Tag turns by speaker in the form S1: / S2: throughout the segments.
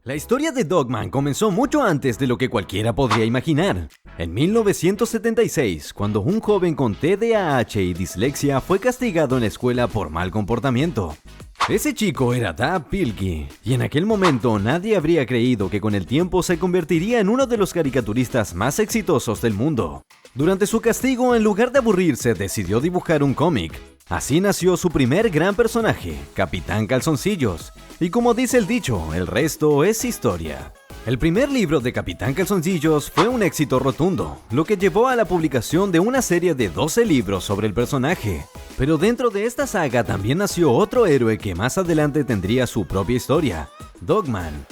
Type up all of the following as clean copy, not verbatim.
S1: La historia de Dogman comenzó mucho antes de lo que cualquiera podría imaginar. En 1976, cuando un joven con TDAH y dislexia fue castigado en la escuela por mal comportamiento. Ese chico era Dav Pilkey, y en aquel momento nadie habría creído que con el tiempo se convertiría en uno de los caricaturistas más exitosos del mundo. Durante su castigo, en lugar de aburrirse, decidió dibujar un cómic. Así nació su primer gran personaje, Capitán Calzoncillos, y como dice el dicho, el resto es historia. El primer libro de Capitán Calzoncillos fue un éxito rotundo, lo que llevó a la publicación de una serie de 12 libros sobre el personaje. Pero dentro de esta saga también nació otro héroe que más adelante tendría su propia historia, Dogman.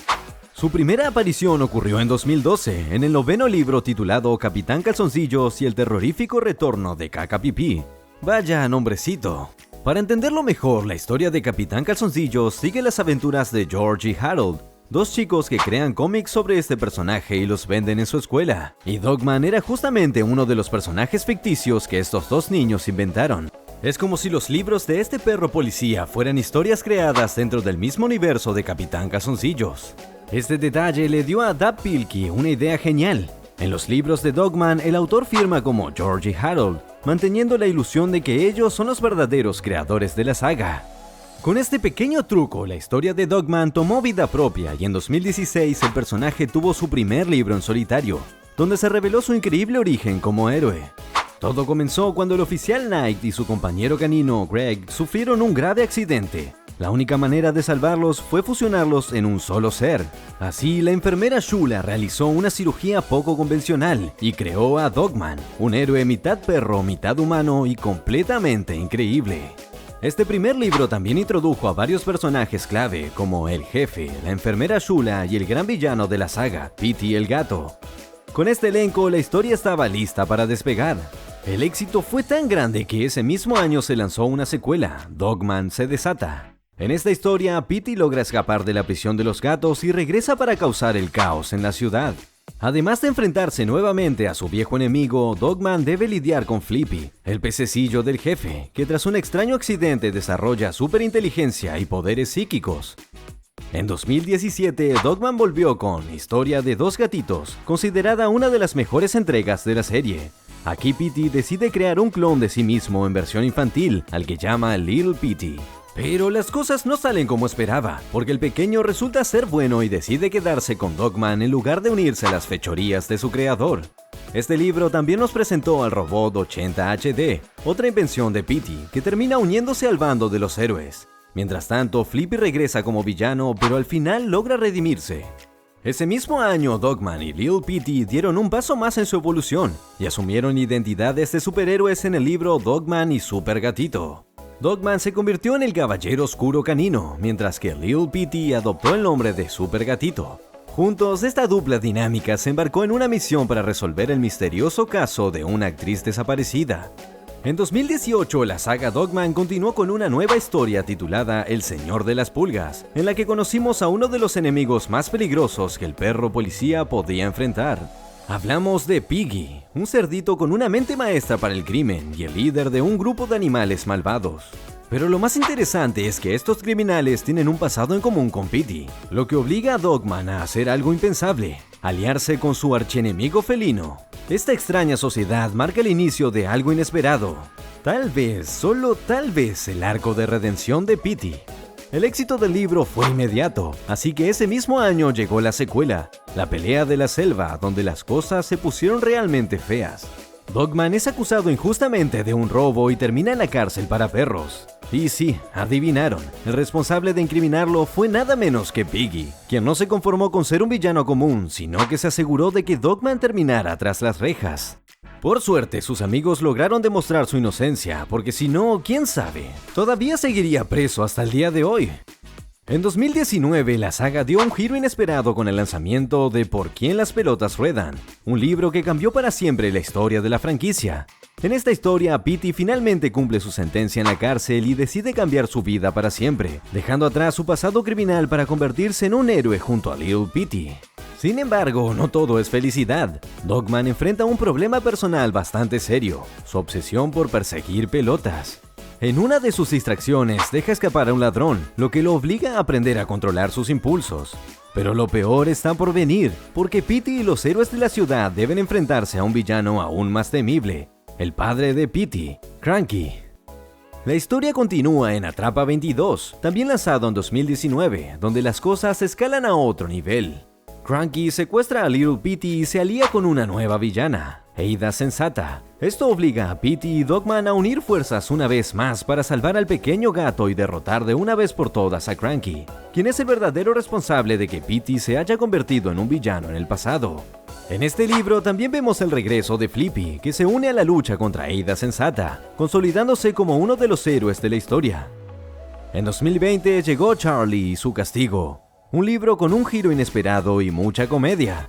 S1: Su primera aparición ocurrió en 2012, en el 9º libro titulado Capitán Calzoncillos y el terrorífico retorno de Caca Pipí. Vaya nombrecito. Para entenderlo mejor, la historia de Capitán Calzoncillos sigue las aventuras de George y Harold, dos chicos que crean cómics sobre este personaje y los venden en su escuela. Y Dogman era justamente uno de los personajes ficticios que estos dos niños inventaron. Es como si los libros de este perro policía fueran historias creadas dentro del mismo universo de Capitán Calzoncillos. Este detalle le dio a Dav Pilkey una idea genial. En los libros de Dogman, el autor firma como George y Harold, manteniendo la ilusión de que ellos son los verdaderos creadores de la saga. Con este pequeño truco, la historia de Dogman tomó vida propia y en 2016 el personaje tuvo su primer libro en solitario, donde se reveló su increíble origen como héroe. Todo comenzó cuando el oficial Knight y su compañero canino Greg sufrieron un grave accidente. La única manera de salvarlos fue fusionarlos en un solo ser. Así, la enfermera Shula realizó una cirugía poco convencional y creó a Dogman, un héroe mitad perro, mitad humano y completamente increíble. Este primer libro también introdujo a varios personajes clave, como el jefe, la enfermera Shula y el gran villano de la saga, Petey el gato. Con este elenco, la historia estaba lista para despegar. El éxito fue tan grande que ese mismo año se lanzó una secuela, Dogman se desata. En esta historia, Petey logra escapar de la prisión de los gatos y regresa para causar el caos en la ciudad. Además de enfrentarse nuevamente a su viejo enemigo, Dogman debe lidiar con Flippy, el pececillo del jefe, que tras un extraño accidente desarrolla superinteligencia y poderes psíquicos. En 2017, Dogman volvió con Historia de dos gatitos, considerada una de las mejores entregas de la serie. Aquí Petey decide crear un clon de sí mismo en versión infantil, al que llama Little Petey. Pero las cosas no salen como esperaba, porque el pequeño resulta ser bueno y decide quedarse con Dogman en lugar de unirse a las fechorías de su creador. Este libro también nos presentó al robot 80 HD, otra invención de Petey, que termina uniéndose al bando de los héroes. Mientras tanto, Flippy regresa como villano, pero al final logra redimirse. Ese mismo año, Dogman y Little Petey dieron un paso más en su evolución, y asumieron identidades de superhéroes en el libro Dogman y Super Gatito. Dogman se convirtió en el Caballero Oscuro Canino, mientras que Little Petey adoptó el nombre de Super Gatito. Juntos, esta dupla dinámica se embarcó en una misión para resolver el misterioso caso de una actriz desaparecida. En 2018, la saga Dogman continuó con una nueva historia titulada El Señor de las Pulgas, en la que conocimos a uno de los enemigos más peligrosos que el perro policía podía enfrentar. Hablamos de Piggy, un cerdito con una mente maestra para el crimen y el líder de un grupo de animales malvados. Pero lo más interesante es que estos criminales tienen un pasado en común con Petey, lo que obliga a Dogman a hacer algo impensable, aliarse con su archienemigo felino. Esta extraña sociedad marca el inicio de algo inesperado. Tal vez, solo tal vez, el arco de redención de Petey. El éxito del libro fue inmediato, así que ese mismo año llegó la secuela, La pelea de la selva, donde las cosas se pusieron realmente feas. Dogman es acusado injustamente de un robo y termina en la cárcel para perros. Y sí, adivinaron, el responsable de incriminarlo fue nada menos que Piggy, quien no se conformó con ser un villano común, sino que se aseguró de que Dogman terminara tras las rejas. Por suerte, sus amigos lograron demostrar su inocencia, porque si no, quién sabe, todavía seguiría preso hasta el día de hoy. En 2019, la saga dio un giro inesperado con el lanzamiento de Por quién las pelotas ruedan, un libro que cambió para siempre la historia de la franquicia. En esta historia, Petey finalmente cumple su sentencia en la cárcel y decide cambiar su vida para siempre, dejando atrás su pasado criminal para convertirse en un héroe junto a Little Petey. Sin embargo, no todo es felicidad. Dogman enfrenta un problema personal bastante serio, su obsesión por perseguir pelotas. En una de sus distracciones deja escapar a un ladrón, lo que lo obliga a aprender a controlar sus impulsos. Pero lo peor está por venir, porque Petey y los héroes de la ciudad deben enfrentarse a un villano aún más temible, el padre de Petey, Cranky. La historia continúa en Atrapa 22, también lanzado en 2019, donde las cosas escalan a otro nivel. Cranky secuestra a Little Petey y se alía con una nueva villana, Ada Sensata. Esto obliga a Petey y Dogman a unir fuerzas una vez más para salvar al pequeño gato y derrotar de una vez por todas a Cranky, quien es el verdadero responsable de que Petey se haya convertido en un villano en el pasado. En este libro también vemos el regreso de Flippy, que se une a la lucha contra Ada Sensata, consolidándose como uno de los héroes de la historia. En 2020 llegó Charlie y su castigo, un libro con un giro inesperado y mucha comedia.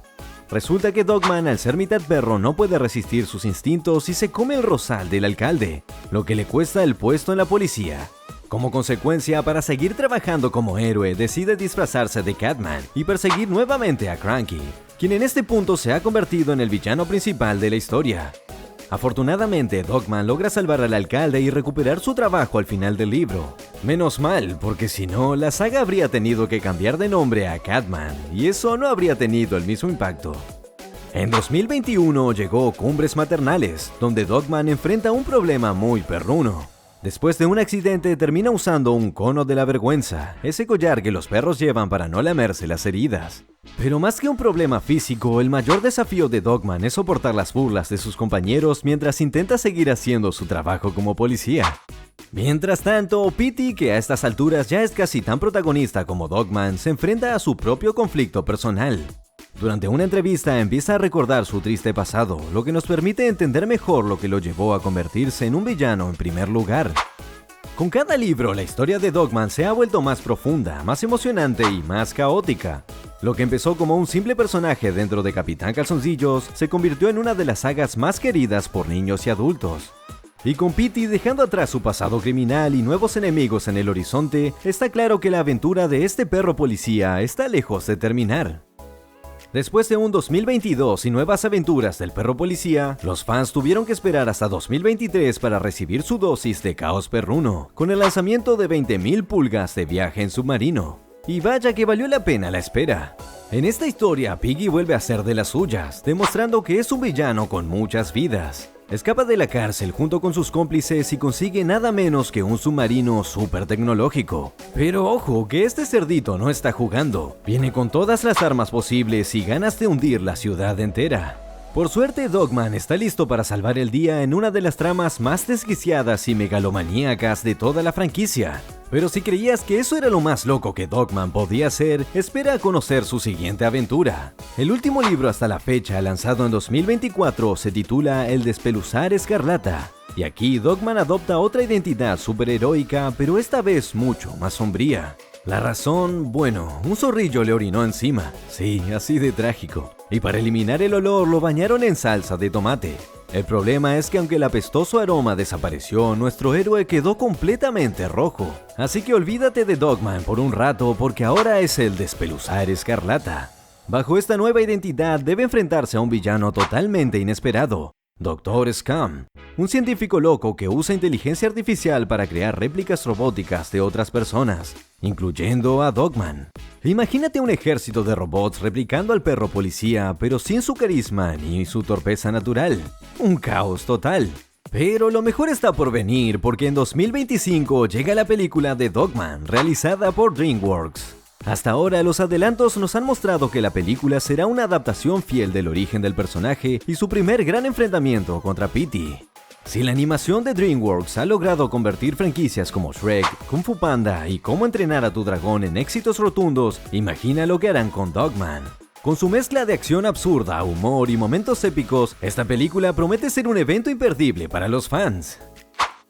S1: Resulta que Dogman, al ser mitad perro, no puede resistir sus instintos y se come el rosal del alcalde, lo que le cuesta el puesto en la policía. Como consecuencia, para seguir trabajando como héroe, decide disfrazarse de Catman y perseguir nuevamente a Cranky, quien en este punto se ha convertido en el villano principal de la historia. Afortunadamente, Dogman logra salvar al alcalde y recuperar su trabajo al final del libro. Menos mal, porque si no, la saga habría tenido que cambiar de nombre a Catman, y eso no habría tenido el mismo impacto. En 2021 llegó Cumbres Maternales, donde Dogman enfrenta un problema muy perruno. Después de un accidente, termina usando un cono de la vergüenza, ese collar que los perros llevan para no lamerse las heridas. Pero más que un problema físico, el mayor desafío de Dogman es soportar las burlas de sus compañeros mientras intenta seguir haciendo su trabajo como policía. Mientras tanto, Petey, que a estas alturas ya es casi tan protagonista como Dogman, se enfrenta a su propio conflicto personal. Durante una entrevista empieza a recordar su triste pasado, lo que nos permite entender mejor lo que lo llevó a convertirse en un villano en primer lugar. Con cada libro, la historia de Dogman se ha vuelto más profunda, más emocionante y más caótica. Lo que empezó como un simple personaje dentro de Capitán Calzoncillos se convirtió en una de las sagas más queridas por niños y adultos. Y con Petey dejando atrás su pasado criminal y nuevos enemigos en el horizonte, está claro que la aventura de este perro policía está lejos de terminar. Después de un 2022 y nuevas aventuras del perro policía, los fans tuvieron que esperar hasta 2023 para recibir su dosis de caos perruno, con el lanzamiento de 20.000 pulgas de Viaje en Submarino. Y vaya que valió la pena la espera. En esta historia, Piggy vuelve a ser de las suyas, demostrando que es un villano con muchas vidas. Escapa de la cárcel junto con sus cómplices y consigue nada menos que un submarino súper tecnológico. Pero ojo, que este cerdito no está jugando. Viene con todas las armas posibles y ganas de hundir la ciudad entera. Por suerte, Dogman está listo para salvar el día en una de las tramas más desquiciadas y megalomaníacas de toda la franquicia. Pero si creías que eso era lo más loco que Dogman podía hacer, espera a conocer su siguiente aventura. El último libro hasta la fecha, lanzado en 2024, se titula El Despeluzar Escarlata. Y aquí Dogman adopta otra identidad superheroica, pero esta vez mucho más sombría. La razón, bueno, un zorrillo le orinó encima. Sí, así de trágico. Y para eliminar el olor lo bañaron en salsa de tomate. El problema es que aunque el apestoso aroma desapareció, nuestro héroe quedó completamente rojo. Así que olvídate de Dogman por un rato porque ahora es el Despeluzar Escarlata. Bajo esta nueva identidad debe enfrentarse a un villano totalmente inesperado, Dr. Scum, un científico loco que usa inteligencia artificial para crear réplicas robóticas de otras personas, incluyendo a Dogman. Imagínate un ejército de robots replicando al perro policía, pero sin su carisma ni su torpeza natural. Un caos total. Pero lo mejor está por venir porque en 2025 llega la película de Dogman, realizada por DreamWorks. Hasta ahora, los adelantos nos han mostrado que la película será una adaptación fiel del origen del personaje y su primer gran enfrentamiento contra Petey. Si la animación de DreamWorks ha logrado convertir franquicias como Shrek, Kung Fu Panda y Cómo entrenar a tu dragón en éxitos rotundos, imagina lo que harán con Dogman. Con su mezcla de acción absurda, humor y momentos épicos, esta película promete ser un evento imperdible para los fans.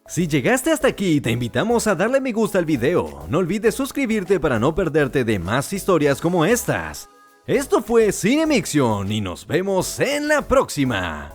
S1: Si llegaste hasta aquí, te invitamos a darle me gusta al video. No olvides suscribirte para no perderte de más historias como estas. Esto fue Cinemixion y nos vemos en la próxima.